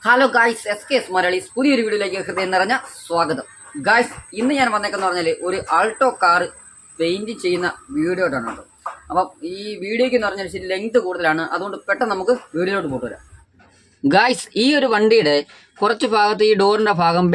Hello guys, SKS Malayalees പുതിയൊരു വീഡിയോയിലേക്ക് ഹൃദയം നിറഞ്ഞ സ്വാഗതം. ഗായ്സ്, ഇന്ന് ഞാൻ വന്നേക്കെന്ന് പറഞ്ഞാൽ ഒരു ആൾട്ടോ കാർ പെയിന്റ് ചെയ്യുന്ന വീഡിയോ ഇട്ടാണ് കേട്ടോ. അപ്പം ഈ വീഡിയോയ്ക്ക് എന്ന് പറഞ്ഞാൽ ശരി ലെങ്ത് കൂടുതലാണ്, അതുകൊണ്ട് പെട്ടെന്ന് നമുക്ക് വീഡിയോയിലോട്ട് പോട്ടുവരാം. ഗായ്സ്, ഈ ഒരു വണ്ടിയുടെ കുറച്ച് ഭാഗത്ത് ഈ ഡോറിൻ്റെ ഭാഗം,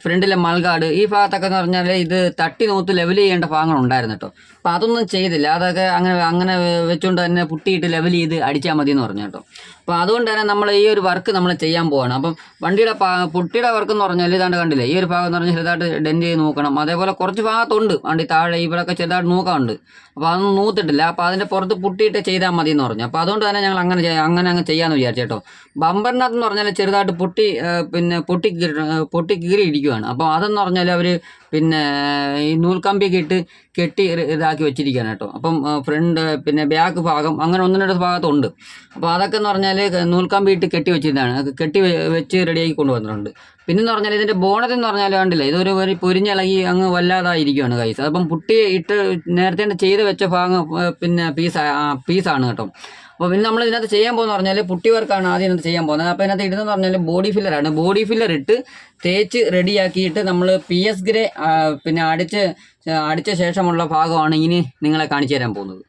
ഫ്രണ്ടിലെ മൾഗാർഡ്, ഈ ഭാഗത്തൊക്കെ എന്ന് പറഞ്ഞാൽ ഇത് തട്ടി നോത്ത് ലെവൽ ചെയ്യേണ്ട ഭാഗങ്ങളുണ്ടായിരുന്നു കേട്ടോ. അപ്പം അതൊന്നും ചെയ്തില്ല. അതൊക്കെ അങ്ങനെ വെച്ചുകൊണ്ട് തന്നെ പുട്ടിയിട്ട് ലെവൽ ചെയ്ത് അടിച്ചാൽ മതി എന്ന് പറഞ്ഞു കേട്ടോ. അപ്പോൾ അതുകൊണ്ട് തന്നെ നമ്മൾ ഈ ഒരു വർക്ക് നമ്മൾ ചെയ്യാൻ പോവാണ്. അപ്പം വണ്ടിയുടെ പുട്ടിയുടെ വർക്ക് എന്ന് പറഞ്ഞാൽ ഇതാണ്ട് കണ്ടില്ലേ, ഈ ഒരു ഭാഗം എന്ന് പറഞ്ഞാൽ ചെറുതായിട്ട് ഡെൻറ്റ് ചെയ്ത് നോക്കണം. അതേപോലെ കുറച്ച് ഭാഗത്തുണ്ട് വണ്ടി താഴെ ഇവിടെയൊക്കെ ചെറുതായിട്ട് നോക്കാറുണ്ട്. അപ്പോൾ അതൊന്നും നൂത്തിട്ടില്ല. അപ്പോൾ അതിൻ്റെ പുറത്ത് പുട്ടിയിട്ട് ചെയ്താൽ മതി എന്ന് പറഞ്ഞു. അപ്പോൾ അതുകൊണ്ട് തന്നെ ഞങ്ങൾ അങ്ങനെ അങ്ങ് ചെയ്യാമെന്ന് വിചാരിച്ചു കേട്ടോ. ബമ്പറിനകത്ത് പറഞ്ഞാൽ ചെറുതായിട്ട് പൊട്ടി കീറി ഇരിക്കുകയാണ്. അപ്പോൾ അതെന്ന് പറഞ്ഞാൽ അവർ ഈ നൂൽക്കമ്പിയൊക്കെ ഇട്ട് കെട്ടി ഇതാക്കി വെച്ചിരിക്കുകയാണ് കേട്ടോ. അപ്പം ഫ്രണ്ട് ബാക്ക് ഭാഗം അങ്ങനെ ഒന്ന് രണ്ട് ഭാഗത്തുണ്ട്. അപ്പോൾ അതൊക്കെ എന്ന് പറഞ്ഞാൽ നൂൽക്കമ്പി ഇട്ട് കെട്ടി വെച്ചിരുന്നതാണ്, കെട്ടി വെച്ച് റെഡിയാക്കി കൊണ്ടുവന്നിട്ടുണ്ട്. പിന്നെന്ന് പറഞ്ഞാൽ ഇതിൻ്റെ ബോണറ്റ് എന്ന് പറഞ്ഞാൽ കണ്ടില്ല, ഇതൊരു പൊരിഞ്ഞിളകി അങ്ങ് വല്ലാതായിരിക്കുകയാണ് കൈസ്. അപ്പം പുട്ടി ഇട്ട് നേരത്തെ ചെയ്ത് വെച്ച ഭാഗം പീസാണ് കേട്ടോ. അപ്പോൾ പിന്നെ നമ്മൾ ഇതിനകത്ത് ചെയ്യാൻ പോകുന്നത് പറഞ്ഞാൽ പുട്ടി വർക്കാണ് ആദ്യം ഇതിനകത്ത് ചെയ്യാൻ പോകുന്നത്. അപ്പോൾ ഇതിനകത്ത് ഇടുന്നതെന്ന് പറഞ്ഞാൽ ബോഡി ഫില്ലറാണ്. ബോഡി ഫില്ലർ ഇട്ട് തേച്ച് റെഡിയാക്കിയിട്ട് നമ്മൾ PS ഗ്രേ അടിച്ച ശേഷമുള്ള ഭാഗമാണ് ഇനി നിങ്ങളെ കാണിച്ചു തരാൻ പോകുന്നത്.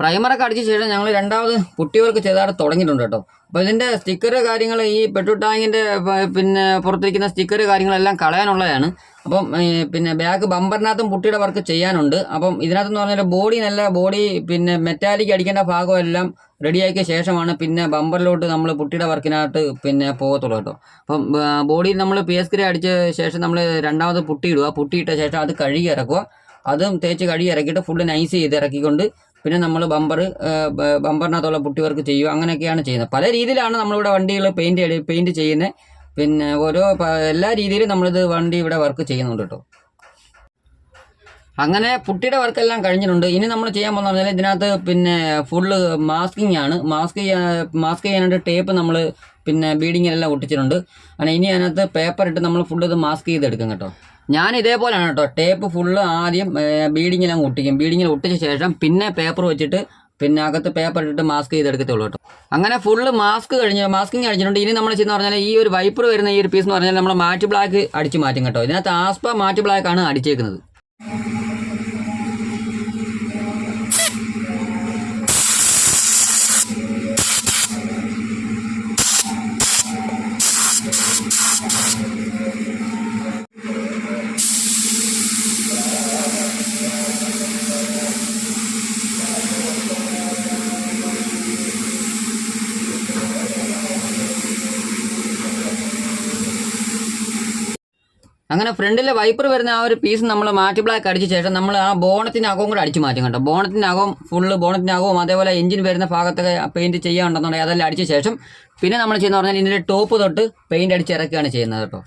പ്രൈമറൊക്കെ അടിച്ച ശേഷം ഞങ്ങൾ രണ്ടാമത് പുട്ടി വർക്ക് ചെയ്താൽ തുടങ്ങിയിട്ടുണ്ട് കേട്ടോ. അപ്പോൾ ഇതിൻ്റെ സ്റ്റിക്കർ കാര്യങ്ങൾ, ഈ പെട്രോൾ ടാങ്കിൻ്റെ പുറത്തിരിക്കുന്ന സ്റ്റിക്കർ കാര്യങ്ങളെല്ലാം കളയാനുള്ളതാണ്. അപ്പം ബാക്ക് ബമ്പറിനകത്തും പുട്ടിയുടെ വർക്ക് ചെയ്യാനുണ്ട്. അപ്പം ഇതിനകത്തെന്ന് പറഞ്ഞാൽ ബോഡി മെറ്റാലിക് അടിക്കേണ്ട ഭാഗമെല്ലാം റെഡിയാക്കിയ ശേഷമാണ് ബമ്പറിലോട്ട് നമ്മൾ പുട്ടിയുടെ വർക്കിനകത്ത് പോകത്തുള്ളൂ കേട്ടോ. അപ്പം ബോഡിയിൽ നമ്മൾ PS ഗ്രേ അടിച്ച ശേഷം നമ്മൾ രണ്ടാമത് പുട്ടി ഇടുക. പുട്ടി ഇട്ട ശേഷം അത് കഴുകി ഇറക്കുക. അതും തേച്ച് കഴുകി ഇറക്കിയിട്ട് ഫുള്ള് നൈസ് ചെയ്ത് ഇറക്കിക്കൊണ്ട് നമ്മൾ ബമ്പറിനകത്തുള്ള പുട്ടി വർക്ക് ചെയ്യുക. അങ്ങനെയൊക്കെയാണ് ചെയ്യുന്നത്. പല രീതിയിലാണ് നമ്മളിവിടെ വണ്ടികൾ പെയിൻറ്റ് ചെയ്യുന്നത്. എല്ലാ രീതിയിലും നമ്മളിത് വണ്ടി ഇവിടെ വർക്ക് ചെയ്യുന്നുണ്ട് കേട്ടോ. അങ്ങനെ പുട്ടിയുടെ വർക്കെല്ലാം കഴിഞ്ഞിട്ടുണ്ട്. ഇനി നമ്മൾ ചെയ്യാൻ പോകുന്ന പറഞ്ഞാൽ ഇതിനകത്ത് ഫുള്ള് മാസ്കിങ് ആണ്. മാസ്ക് ചെയ്യാനായിട്ട് ടേപ്പ് നമ്മൾ ബീഡിങ്ങിലെല്ലാം ഒട്ടിച്ചിട്ടുണ്ട്. അങ്ങനെ ഇനി അതിനകത്ത് പേപ്പർ ഇട്ട് നമ്മൾ ഫുള്ള് ഇത് മാസ്ക് ചെയ്തെടുക്കും കേട്ടോ. ഞാൻ ഇതേപോലെയാണ് കേട്ടോ. ടേപ്പ് ഫുള്ള് ആദ്യം ബീഡിങ്ങിലങ്ങ് ഒട്ടിക്കും. ബീഡിങ്ങിൽ ഒട്ടിച്ച ശേഷം പേപ്പർ വെച്ചിട്ട് അകത്ത് പേപ്പർ ഇട്ടിട്ട് മാസ്ക് ചെയ്തെടുക്കത്തുള്ളൂ കേട്ടോ. അങ്ങനെ ഫുള്ള് മാസ്കിങ് കഴിഞ്ഞിട്ടുണ്ട്. ഇനി നമ്മൾ ചെയ്യുന്ന പറഞ്ഞാൽ ഈ ഒരു വൈപ്പർ വരുന്ന ഈ ഒരു പീസ് എന്ന് പറഞ്ഞാൽ നമ്മൾ മാറ്റ് ബ്ലാക്ക് അടിച്ച് മാറ്റും കേട്ടോ. ഇതിനകത്ത് ആസ്പ മാറ്റ് ബ്ലാക്കാണ് അടിച്ചേക്കുന്നത്. അങ്ങനെ ഫ്രണ്ടിലെ വൈപ്പർ വരുന്ന ആ ഒരു പീസ് നമ്മൾ മാറ്റ് ബ്ലാക്ക് അടിച്ച ശേഷം നമ്മൾ ആ ബോണത്തിൻ്റെ അകവും കൂടെ അടിച്ച് മാറ്റും കേട്ടോ. ബോണത്തിൻ്റെ അകവും അതേപോലെ എഞ്ചിൻ വരുന്ന ഭാഗത്തൊക്കെ പെയിൻറ്റ് ചെയ്യാനുണ്ടെന്നുണ്ടെങ്കിൽ അതെല്ലാം അടിച്ച ശേഷം നമ്മൾ ചെയ്യുന്ന പറഞ്ഞാൽ ഇതിൻ്റെ ടോപ്പ് തൊട്ട് പെയിൻറ്റ് അടിച്ച് ഇറക്കുകയാണ് ചെയ്യുന്നത് കേട്ടോ.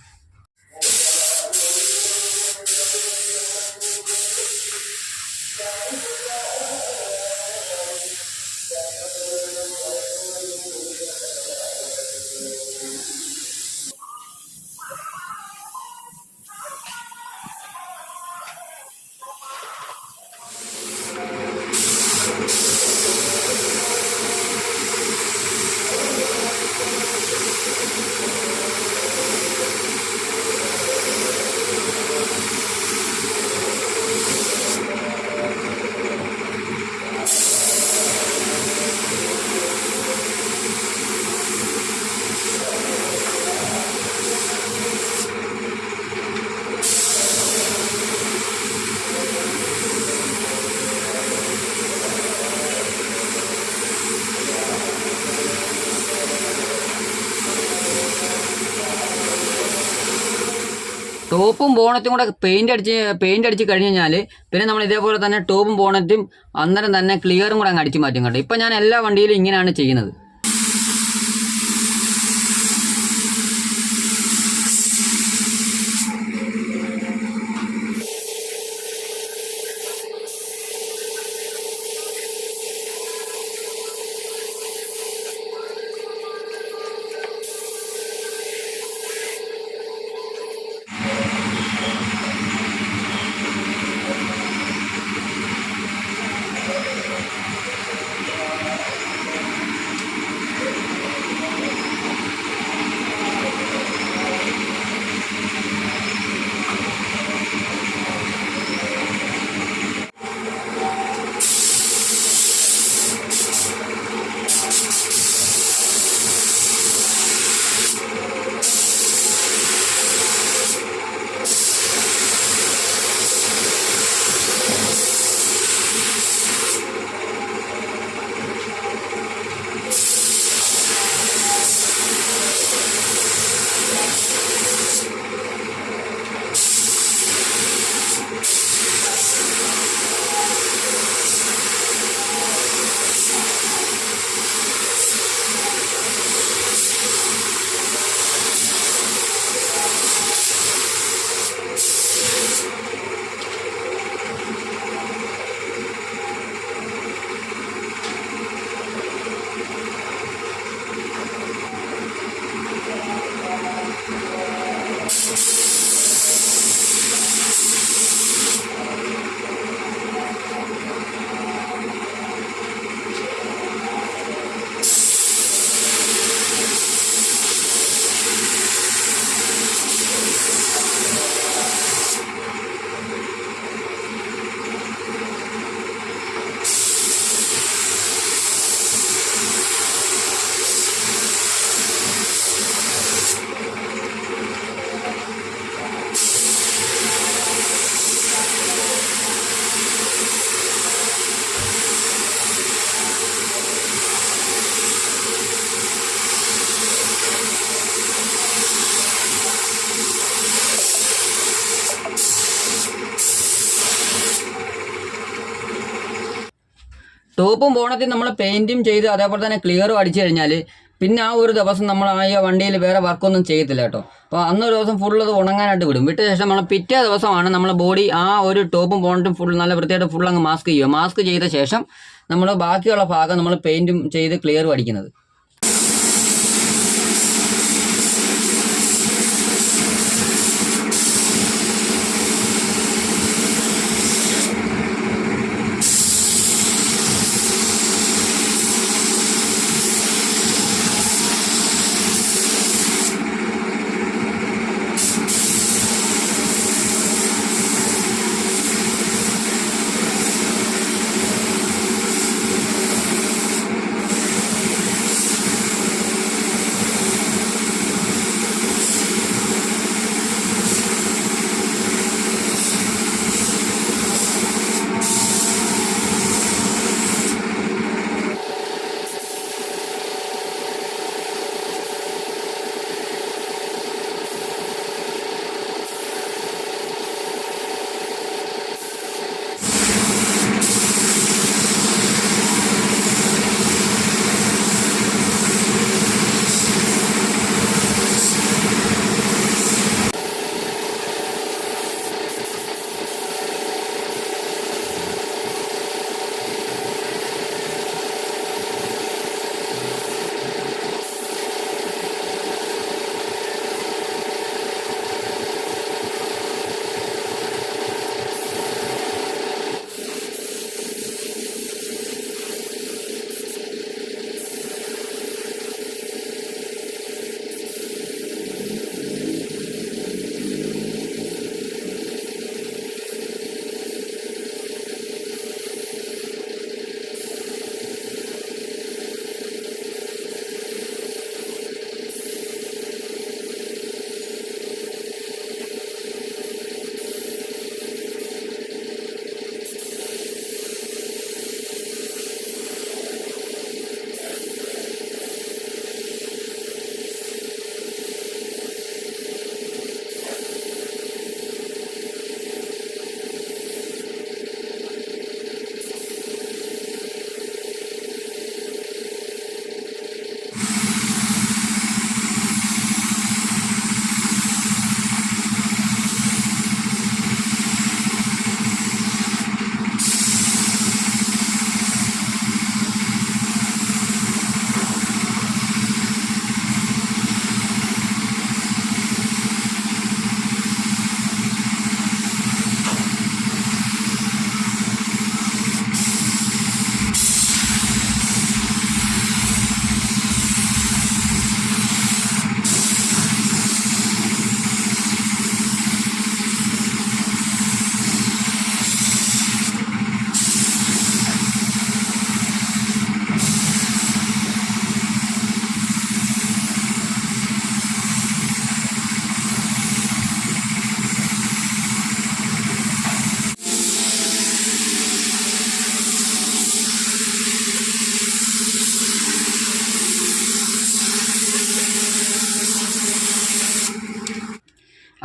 ടോപ്പും ബോണറ്റും കൂടെ പെയിൻ്റ് അടിച്ച് കഴിഞ്ഞ് കഴിഞ്ഞാൽ നമ്മൾ ഇതേപോലെ തന്നെ ടോപ്പും ബോണറ്റും അന്നേരം തന്നെ ക്ലിയറും കൂടെ അങ്ങ് അടിച്ച് മാറ്റും കേട്ടോ. ഇപ്പം ഞാൻ എല്ലാ വണ്ടിയിലും ഇങ്ങനെയാണ് ചെയ്യുന്നത്. ടോപ്പും ബോണറ്റും നമ്മൾ പെയിൻറ്റും ചെയ്ത് അതേപോലെ തന്നെ ക്ലിയറും അടിച്ചു കഴിഞ്ഞാൽ പിന്നെ ആ ഒരു ദിവസം നമ്മൾ ആ വണ്ടിയിൽ വേറെ വർക്കൊന്നും ചെയ്യത്തില്ല കേട്ടോ. അപ്പോൾ അന്നൊരു ദിവസം ഫുള്ള് അത് ഉണങ്ങാനായിട്ട് വിടും. വിട്ട ശേഷം നമ്മൾ പിറ്റേ ദിവസമാണ് നമ്മൾ ബോഡി ആ ഒരു ടോപ്പും ബോണറ്റും ഫുൾ നല്ല വൃത്തിയായിട്ട് ഫുൾ അങ്ങ് മാസ്ക് ചെയ്യുക. മാസ്ക് ചെയ്ത ശേഷം നമ്മൾ ബാക്കിയുള്ള ഭാഗം നമ്മൾ പെയിൻറ്റും ചെയ്ത് ക്ലിയറും അടിക്കുന്നത്.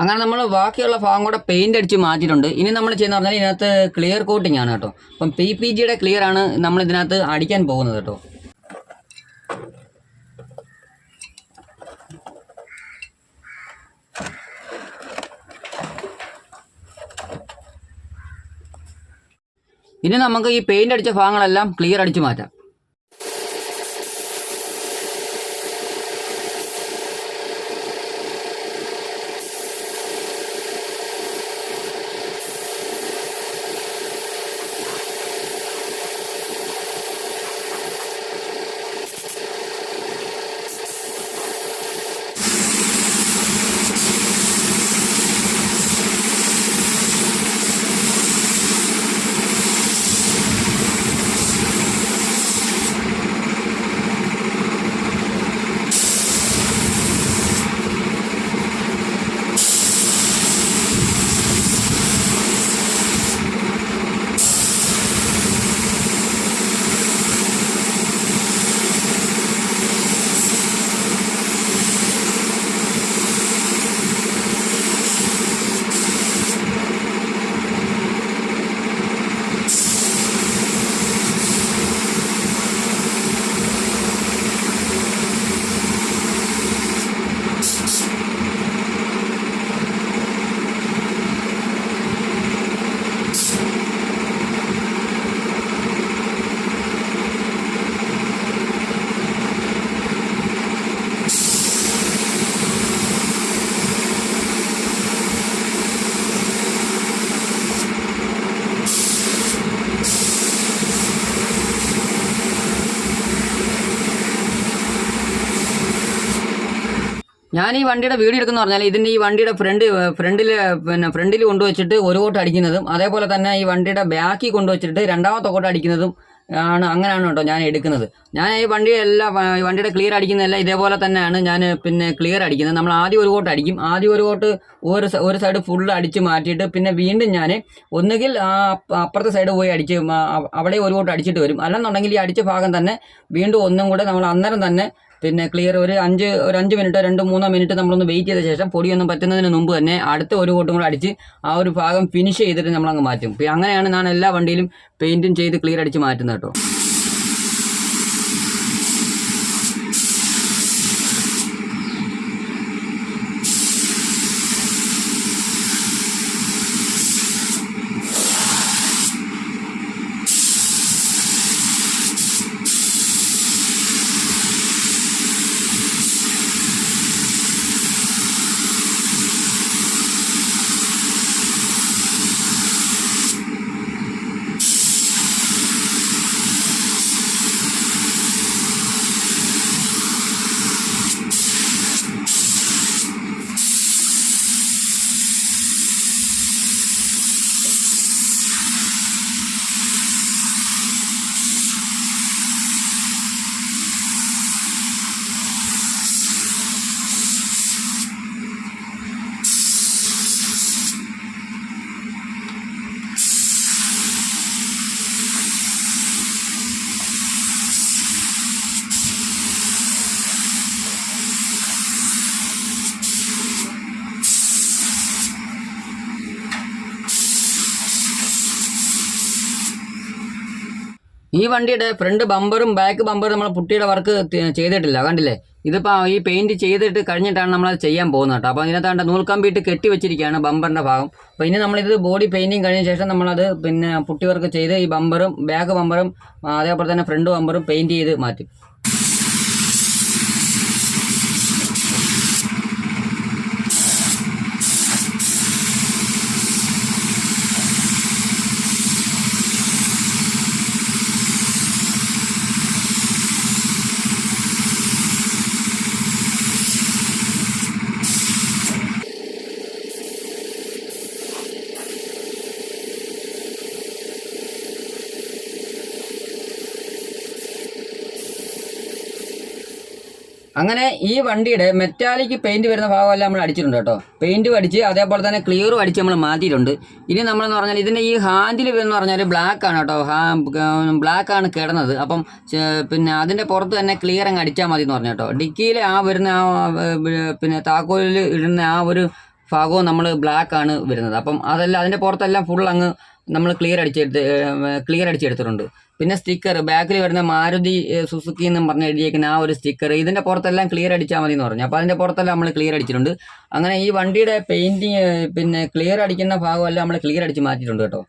അങ്ങനെ നമ്മൾ ബാക്കിയുള്ള ഭാഗം കൂടെ പെയിൻ്റ് അടിച്ച് മാറ്റിയിട്ടുണ്ട്. ഇനി നമ്മൾ ചെയ്യുന്ന പറഞ്ഞാൽ ഇതിനകത്ത് ക്ലിയർ കോട്ടിംഗ് ആണ് കേട്ടോ. അപ്പം PPGയുടെ ക്ലിയർ ആണ് നമ്മൾ ഇതിനകത്ത് അടിക്കാൻ പോകുന്നത് കേട്ടോ. ഇനി നമുക്ക് ഈ പെയിൻ്റ് അടിച്ച ഭാഗങ്ങളെല്ലാം ക്ലിയർ അടിച്ച് മാറ്റാം. ഞാൻ ഈ വണ്ടിയുടെ വീഡിയോ എടുക്കുന്ന പറഞ്ഞാൽ ഇതിൻ്റെ ഈ വണ്ടിയുടെ ഫ്രണ്ടിൽ കൊണ്ടുവച്ചിട്ട് ഒരു കോട്ട് അടിക്കുന്നതും അതേപോലെ തന്നെ ഈ വണ്ടിയുടെ ബാക്കിൽ കൊണ്ടുവച്ചിട്ട് രണ്ടാമത്തെ കോട്ട് അടിക്കുന്നതും അങ്ങനെയാണ് കേട്ടോ ഞാൻ എടുക്കുന്നത്. ഞാൻ ഈ വണ്ടിയുടെ ക്ലിയർ അടിക്കുന്നതെല്ലാം ഇതേപോലെ തന്നെയാണ് ഞാൻ ക്ലിയർ അടിക്കുന്നത്. നമ്മൾ ആദ്യം ഒരു കോട്ട് അടിക്കും. ആദ്യം ഒരു കോട്ട് ഒരു സൈഡ് ഫുള്ള് അടിച്ച് മാറ്റിയിട്ട് പിന്നെ വീണ്ടും ഞാൻ ഒന്നുകിൽ അപ്പുറത്തെ സൈഡ് പോയി അടിച്ച് അവിടെ ഒരു കോട്ട് അടിച്ചിട്ട് വരും. അല്ലെന്നുണ്ടെങ്കിൽ ഈ അടിച്ച ഭാഗം തന്നെ വീണ്ടും ഒന്നും കൂടെ നമ്മൾ അന്നേരം തന്നെ ക്ലിയർ ഒരു 5 മിനിറ്റ് 2-3 മിനിറ്റ് നമ്മളൊന്ന് വെയിറ്റ് ചെയ്ത ശേഷം പൊടിയൊന്നും പറ്റുന്നതിന് മുമ്പ് തന്നെ അടുത്ത ഒരു കോട്ടും കൂടെ അടിച്ച് ആ ഒരു ഭാഗം ഫിനിഷ് ചെയ്തിട്ട് നമ്മളങ്ങ് മാറ്റും. അങ്ങനെയാണ് ഞാൻ എല്ലാ വണ്ടിയിലും പെയിൻറ്റും ചെയ്ത് ക്ലിയർ അടിച്ച് മാറ്റുന്നത് കേട്ടോ. ഈ വണ്ടിയുടെ ഫ്രണ്ട് ബമ്പറും ബാക്ക് ബമ്പറും നമ്മൾ പുട്ടിയുടെ വർക്ക് ചെയ്തിട്ടില്ല, കണ്ടില്ലേ? ഇതിപ്പോൾ ഈ പെയിൻറ്റ് ചെയ്തിട്ട് കഴിഞ്ഞിട്ടാണ് നമ്മളത് ചെയ്യാൻ പോകുന്നത് കേട്ടോ. അപ്പോൾ അതിനകത്താണ്ട് നൂൽക്കമ്പിയിട്ട് കെട്ടി വെച്ചിരിക്കുകയാണ് ബമ്പറിൻ്റെ ഭാഗം. അപ്പോൾ ഇനി നമ്മളിത് ബോഡി പെയിൻറ്റിങ് കഴിഞ്ഞ ശേഷം നമ്മളത് പുട്ടി വർക്ക് ചെയ്ത് ഈ ബമ്പറും ബാക്ക് ബമ്പറും അതേപോലെ തന്നെ ഫ്രണ്ട് ബമ്പറും പെയിൻറ്റ് ചെയ്ത് മാറ്റും. അങ്ങനെ ഈ വണ്ടിയുടെ മെറ്റാലിക് പെയിൻറ്റ് വരുന്ന ഭാഗമെല്ലാം നമ്മൾ അടിച്ചിട്ടുണ്ട് കേട്ടോ. പെയിൻറ്റും അടിച്ച് അതേപോലെ തന്നെ ക്ലിയറും അടിച്ച് നമ്മൾ മാറ്റിയിട്ടുണ്ട്. ഇനി നമ്മളെന്ന് പറഞ്ഞാൽ ഇതിൻ്റെ ഈ ഹാൻഡിൽ എന്ന് പറഞ്ഞാൽ ബ്ലാക്കാണ് കേട്ടോ. ബ്ലാക്കാണ് കിടന്നത്. അപ്പം അതിൻ്റെ പുറത്ത് തന്നെ ക്ലിയർ അങ്ങ് അടിച്ചാൽ മതി എന്ന് പറഞ്ഞു കേട്ടോ. ഡിക്കിയിൽ വരുന്ന താക്കോലിൽ ഇടുന്ന ആ ഒരു ഭാഗവും നമ്മൾ ബ്ലാക്കാണ് വരുന്നത്. അപ്പം അതെല്ലാം അതിൻ്റെ പുറത്തെല്ലാം ഫുൾ അങ്ങ് നമ്മൾ ക്ലിയർ അടിച്ചെടുത്തിട്ടുണ്ട്. പിന്നെ സ്റ്റിക്കർ ബാക്കിൽ വരുന്ന മാരുതി സുസുക്കി എന്നും പറഞ്ഞ് എഴുതിയേക്കുന്ന ആ ഒരു സ്റ്റിക്കർ ഇതിൻ്റെ പുറത്തെല്ലാം ക്ലിയർ അടിച്ചാൽ മതി എന്ന് പറഞ്ഞു. അപ്പോൾ അതിൻ്റെ പുറത്തെല്ലാം നമ്മൾ ക്ലിയർ അടിച്ചിട്ടുണ്ട്. അങ്ങനെ ഈ വണ്ടിയുടെ പെയിൻറ്റിങ് ക്ലിയർ അടിക്കുന്ന ഭാഗമെല്ലാം നമ്മൾ ക്ലിയർ അടിച്ച് മാറ്റിയിട്ടുണ്ട് കേട്ടോ.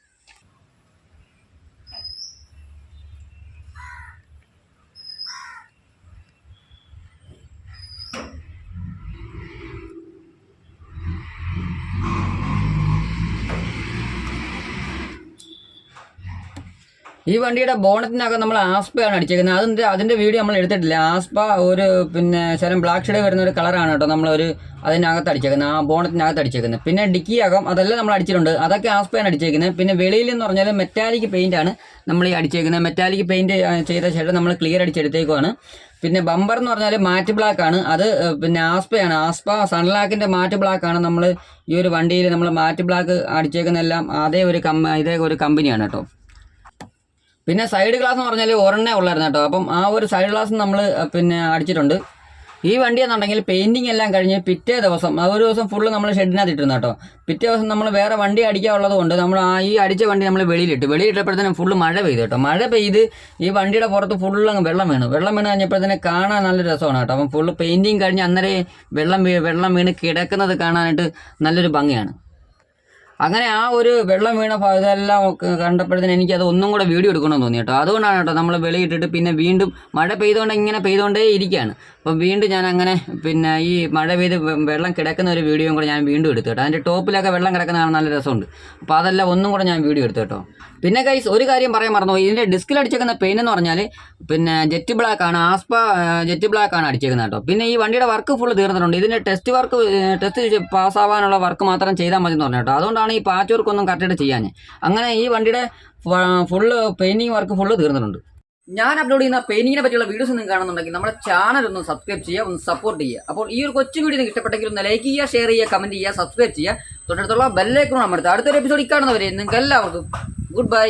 ഈ വണ്ടിയുടെ ബോണറ്റിനകം നമ്മൾ ആസ്പയാണ് അടിച്ചേക്കുന്നത്. അതിൻ്റെ വീഡിയോ നമ്മൾ എടുത്തിട്ടില്ല. ആസ്പ ഒരു ശരം ബ്ലാക്ക് ഷെയ്ഡ് വരുന്ന ഒരു കളറാണ് കേട്ടോ അതിനകത്ത് അടിച്ചേക്കുന്നത്, ആ ബോണറ്റിനകത്ത് അടിച്ചേക്കുന്നത്. പിന്നെ ഡിക്കിയകം അതെല്ലാം നമ്മൾ അടിച്ചിട്ടുണ്ട്, അതൊക്കെ ആസ്പയാണ് അടിച്ചേക്കുന്നത്. പിന്നെ വെളിയിൽ എന്ന് പറഞ്ഞാൽ മെറ്റാലിക് പെയിൻ്റാണ് നമ്മൾ ഈ അടിച്ചേക്കുന്നത്. മെറ്റാലിക് പെയിൻറ്റ് ചെയ്ത ശേഷം നമ്മൾ ക്ലിയർ അടിച്ചെടുത്തേക്കുവാണ്. പിന്നെ ബമ്പർ എന്ന് പറഞ്ഞാൽ മാറ്റ് ബ്ലാക്കാണ്, അത് ആസ്പയാണ്. ആസ്പ സൺലാക്കിൻ്റെ മാറ്റ് ബ്ലാക്കാണ് നമ്മൾ ഈ ഒരു വണ്ടിയിൽ നമ്മൾ മാറ്റ് ബ്ലാക്ക് അടിച്ചേക്കുന്നതെല്ലാം ഇതേ ഒരു കമ്പനിയാണ് കേട്ടോ. പിന്നെ സൈഡ് ഗ്ലാസ് എന്ന് പറഞ്ഞാൽ ഒരെണ്ണേ ഉള്ളായിരുന്നു കേട്ടോ. അപ്പം ആ ഒരു സൈഡ് ഗ്ലാസ് നമ്മൾ അടിച്ചിട്ടുണ്ട്. ഈ വണ്ടി എന്നുണ്ടെങ്കിൽ പെയിൻറ്റിങ് എല്ലാം കഴിഞ്ഞ് പിറ്റേ ദിവസം ഒരു ദിവസം ഫുള്ള് നമ്മൾ ഷെഡിനകത്ത് ഇട്ടിരുന്നു കേട്ടോ. പിറ്റേ ദിവസം നമ്മൾ വേറെ വണ്ടി അടിക്കാനുള്ളത് കൊണ്ട് നമ്മൾ ഈ അടിച്ച വണ്ടി നമ്മൾ വെളിയിട്ടപ്പോഴത്തേനും ഫുള്ള് മഴ പെയ്തു കേട്ടോ. മഴ പെയ്ത് ഈ വണ്ടിയുടെ പുറത്ത് ഫുള്ള് അങ്ങ് വെള്ളം വീണ് കഴിഞ്ഞപ്പോഴത്തേനും കാണാൻ നല്ല രസമാണ് കേട്ടോ. അപ്പം ഫുള്ള് പെയിൻറ്റിങ് കഴിഞ്ഞ് അന്നേരം വെള്ളം വീണ് കിടക്കുന്നത് കാണാനായിട്ട് നല്ലൊരു ഭംഗിയാണ്. അങ്ങനെ ആ ഒരു വെള്ളം വീണ ഇതെല്ലാം കണ്ടപ്പോഴത്തേന് എനിക്കത് ഒന്നും കൂടെ വീഡിയോ എടുക്കണമെന്ന് തോന്നി കേട്ടോ. അതുകൊണ്ടാണ് കേട്ടോ നമ്മൾ വെളിയിട്ടിട്ട് പിന്നെ വീണ്ടും മഴ പെയ്തുകൊണ്ടേ ഇരിക്കുകയാണ്. അപ്പം വീണ്ടും ഞാൻ അങ്ങനെ പിന്നെ ഈ മഴ പെയ്ത് വെള്ളം കിടക്കുന്ന ഒരു വീഡിയോയും കൂടെ ഞാൻ വീണ്ടും എടുത്തു കേട്ടോ. അതിൻ്റെ ടോപ്പിലൊക്കെ വെള്ളം കിടക്കുന്നതാണ് നല്ല രസമുണ്ട്. അപ്പോൾ അതെല്ലാം ഒന്നും കൂടെ ഞാൻ വീഡിയോ എടുത്തു കേട്ടോ. പിന്നെ ഗൈസ് ഒരു കാര്യം പറയാൻ മറന്നു, ഇതിൻ്റെ ഡിസ്കിൽ അടിച്ചേക്കുന്ന പെയിൻ എന്ന് പറഞ്ഞാൽ പിന്നെ ജെറ്റ് ബ്ലാക്ക് ആണ്, ആസ്പ ജെറ്റ് ബ്ലാക്ക് ആണ് അടിച്ചേക്കുന്നത് കേട്ടോ. പിന്നെ ഈ വണ്ടിയുടെ വർക്ക് ഫുള്ള് തീർന്നിട്ടുണ്ട്. ഇതിൻ്റെ ടെസ്റ്റ് പാസ്സാവാനുള്ള വർക്ക് മാത്രം ചെയ്താൽ മതി എന്ന് പറഞ്ഞു കേട്ടോ. അതുകൊണ്ടാണ് ഈ പാച്ച് വർക്കൊന്നും കറക്റ്റായിട്ട് ചെയ്യാൻ. അങ്ങനെ ഈ വണ്ടിയുടെ ഫുള്ള് പെയിൻറ്റിങ് വർക്ക് ഫുള്ള് തീർന്നിട്ടുണ്ട്. ഞാൻ അപ്ലോഡ് ചെയ്യുന്ന പെയിന്റിങ്ങിനെ പറ്റിയുള്ള വീഡിയോസ് നിങ്ങൾക്ക് കാണുന്നുണ്ടെങ്കിൽ നമ്മുടെ ചാനൽ ഒന്ന് സബ്സ്ക്രൈബ് ചെയ്യുക, ഒന്ന് സപ്പോർട്ട് ചെയ്യുക. അപ്പോൾ ഈ ഒരു കൊച്ചു വീഡിയോ നിങ്ങൾക്ക് ഇഷ്ടപ്പെട്ടെങ്കിൽ ഒന്ന് ലൈക്ക് ചെയ്യുക, ഷെയർ ചെയ്യുക, കമന്റ് ചെയ്യുക, സബ്സ്ക്രൈബ് ചെയ്യുക. തൊട്ടടുത്തുള്ള ബെല്ലൈക്കൺ അമർത്തുക. അടുത്തൊരു എപ്പിസോഡിൽ കാണുന്നവരെ നിങ്ങൾക്ക് എല്ലാവർക്കും ഗുഡ് ബൈ.